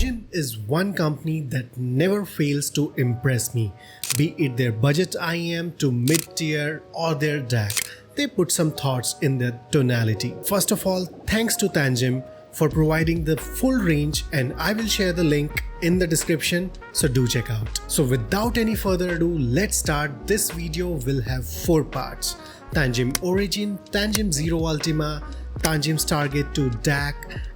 TANCHJIM is one company that never fails to impress me, be it their budget IM to mid-tier or their DAC. They put some thoughts in their tonality. First of all, thanks to TANCHJIM for providing the full range, and I will share the link in the description, so do check out. So without any further ado, let's start. This video will have 4 parts: TANCHJIM Origin, TANCHJIM Zero Ultima, TANCHJIM's Target to DAC,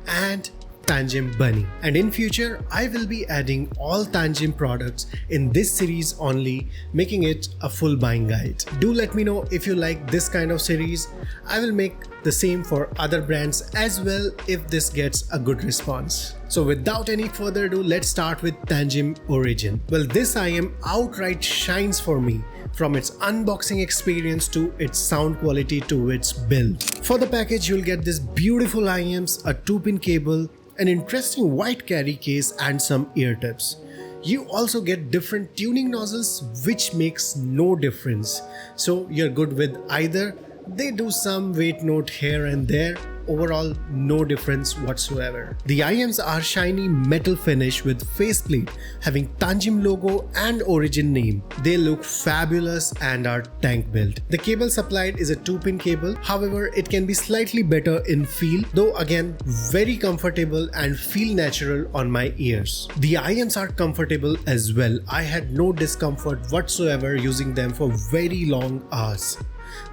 and TANCHJIM Bunny. And in future, I will be adding all TANCHJIM products in this series only, making it a full buying guide. Do let me know if you like this kind of series. I will make the same for other brands as well if this gets a good response. So without any further ado, let's start with TANCHJIM Origin. Well, this IM outright shines for me, from its unboxing experience to its sound quality to its build. For the package, you'll get this beautiful IMs, a 2-pin cable, an interesting white carry case, and some ear tips. You also get different tuning nozzles, which makes no difference, so you're good with either. They do some weight note here and there. Overall, no difference whatsoever. The IMs are shiny metal finish with faceplate having TANCHJIM logo and Origin name. They look fabulous and are tank built. The cable supplied is a 2-pin cable. However, it can be slightly better in feel, though again very comfortable and feel natural on my ears. The IMs are comfortable as well. I had no discomfort whatsoever using them for very long hours.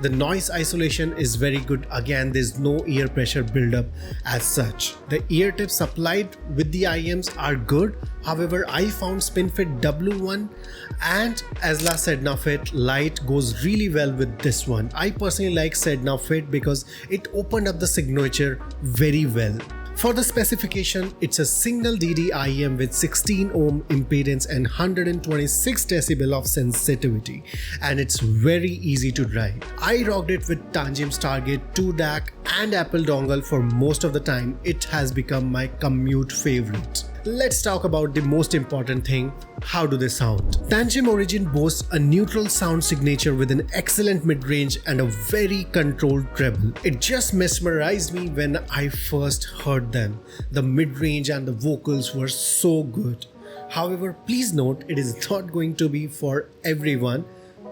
The noise isolation is very good. Again, there's no ear pressure buildup as such. The ear tips supplied with the IMs are good. However, I found SpinFit W1 and Asla Sedna Fit Lite goes really well with this one. I personally like Sedna Fit because it opened up the signature very well. For the specification, it's a single DD IM with 16 ohm impedance and 126 decibel of sensitivity, and it's very easy to drive. I rocked it with TANCHJIM's Target 2 DAC and Apple dongle for most of the time. It has become my commute favorite. Let's talk about the most important thing: how do they sound? TANCHJIM Origin boasts a neutral sound signature with an excellent mid-range and a very controlled treble. It just mesmerized me when I first heard them. The mid-range and the vocals were so good. However, please note, it is not going to be for everyone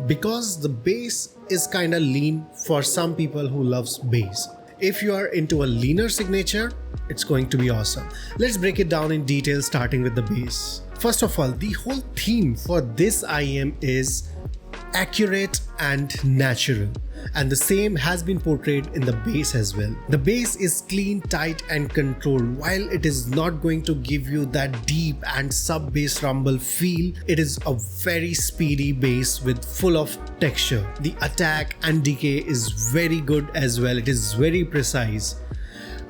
because the bass is kinda lean for some people who loves bass. If you are into a leaner signature, it's going to be awesome. Let's break it down in detail, starting with the bass. First of all, the whole theme for this IM is accurate and natural, and the same has been portrayed in the bass as well. The bass is clean, tight and controlled. While it is not going to give you that deep and sub bass rumble feel, it is a very speedy bass with full of texture. The attack and decay is very good as well. It is very precise.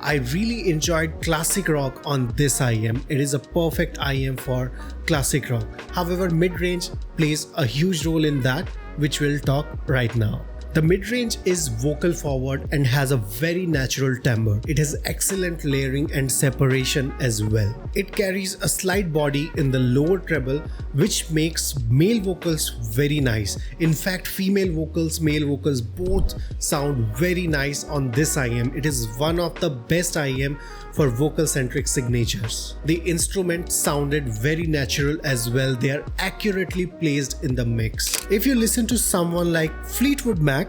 I really enjoyed classic rock on this IM. It is a perfect IM for classic rock. However, mid-range plays a huge role in that, which we'll talk right now. The mid-range is vocal forward and has a very natural timbre. It has excellent layering and separation as well. It carries a slight body in the lower treble, which makes male vocals very nice. In fact, female vocals, male vocals both sound very nice on this IM. It is one of the best IM for vocal-centric signatures. The instruments sounded very natural as well. They are accurately placed in the mix. If you listen to someone like Fleetwood Mac,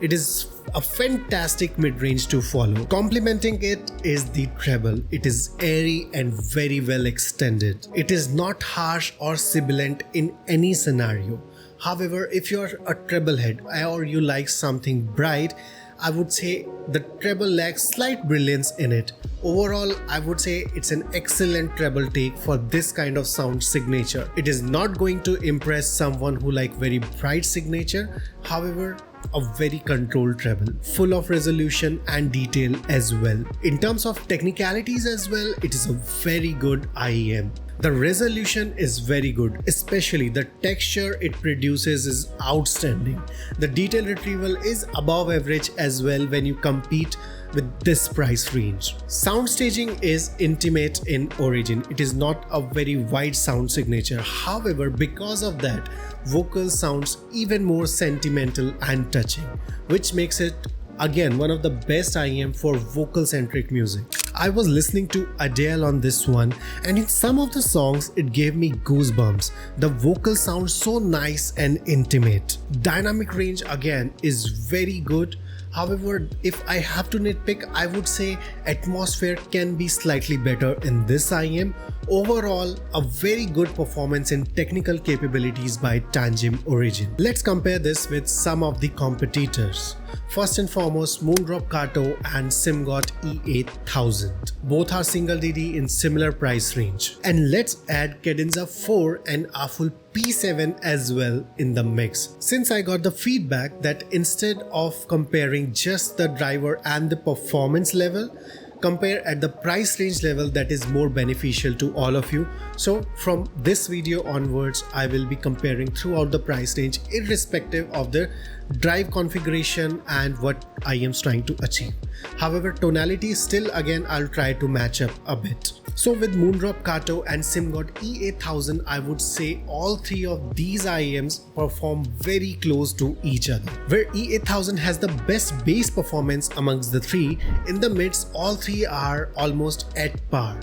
it is a fantastic mid-range to follow. Complementing it is the treble. It is airy and very well extended. It is not harsh or sibilant in any scenario. However, if you're a treble head or you like something bright, I would say the treble lacks slight brilliance in it. Overall, I would say it's an excellent treble take for this kind of sound signature. It is not going to impress someone who like very bright signature. However, a very controlled treble, full of resolution and detail as well. In terms of technicalities as well, it is a very good IEM. The resolution is very good, especially the texture it produces is outstanding. The detail retrieval is above average as well when you compete with this price range. Sound staging is intimate in Origin. It is not a very wide sound signature. However, because of that, vocal sounds even more sentimental and touching, which makes it Again, one of the best IEM for vocal-centric music. I was listening to Adele on this one, and in some of the songs it gave me goosebumps. The vocal sounds so nice and intimate. Dynamic range again is very good. However, if I have to nitpick, I would say atmosphere can be slightly better in this IEM. Overall, a very good performance in technical capabilities by TANCHJIM Origin. Let's compare this with some of the competitors. First and foremost, Moondrop Kato and SIMGOT E8000. Both are single DD in similar price range. And let's add Cadenza 4 and Awful P7 as well in the mix. Since I got the feedback that instead of comparing just the driver and the performance level, compare at the price range level that is more beneficial to all of you. So from this video onwards, I will be comparing throughout the price range irrespective of the drive configuration and what I am trying to achieve. However, tonality still again I'll try to match up a bit. So with Moondrop Kato and SIMGOT E8000, I would say all three of these IEMs perform very close to each other. Where E8000 has the best bass performance amongst the three, in the mids all three are almost at par.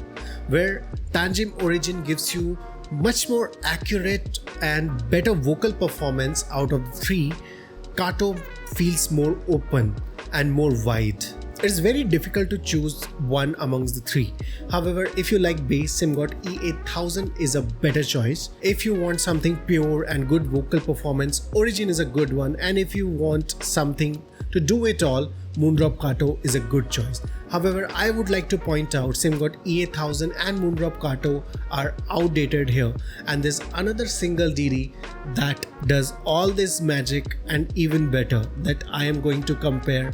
Where TANCHJIM Origin gives you much more accurate and better vocal performance out of the three, Kato feels more open and more wide. It's very difficult to choose one amongst the three. However, if you like bass, SIMGOT E8000 is a better choice. If you want something pure and good vocal performance, Origin is a good one. And if you want something to do it all, Moondrop Kato is a good choice. However, I would like to point out SIMGOT E8000 and Moondrop Kato are outdated here, and there's another single DD that does all this magic and even better that I am going to compare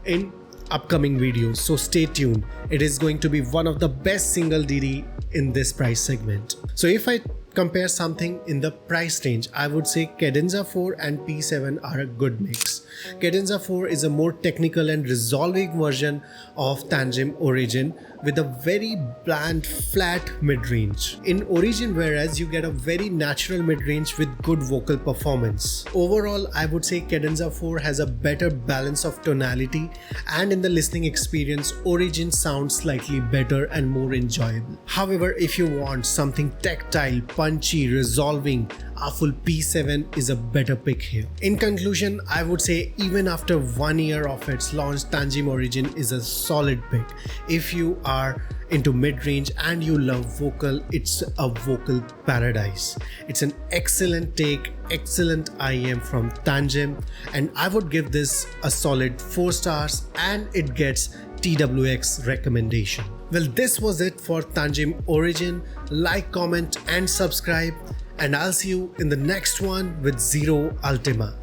in upcoming videos. So stay tuned. It is going to be one of the best single DD in this price segment. So if I compare something in the price range, I would say Cadenza 4 and P7 are a good mix. Cadenza 4 is a more technical and resolving version of TANCHJIM Origin with a very bland, flat mid-range. In Origin, whereas you get a very natural mid-range with good vocal performance. Overall, I would say Cadenza 4 has a better balance of tonality, and in the listening experience, Origin sounds slightly better and more enjoyable. However, if you want something tactile, punchy, resolving, Awful P7 is a better pick here. In conclusion, I would say even after 1 year of its launch, TANCHJIM Origin is a solid pick. If you are into mid-range and you love vocal, it's a vocal paradise. It's an excellent take, excellent IEM from TANCHJIM, and I would give this a solid 4 stars, and it gets TWX recommendation. Well, this was it for TANCHJIM Origin. Like, comment and subscribe, and I'll see you in the next one with Zero Ultima.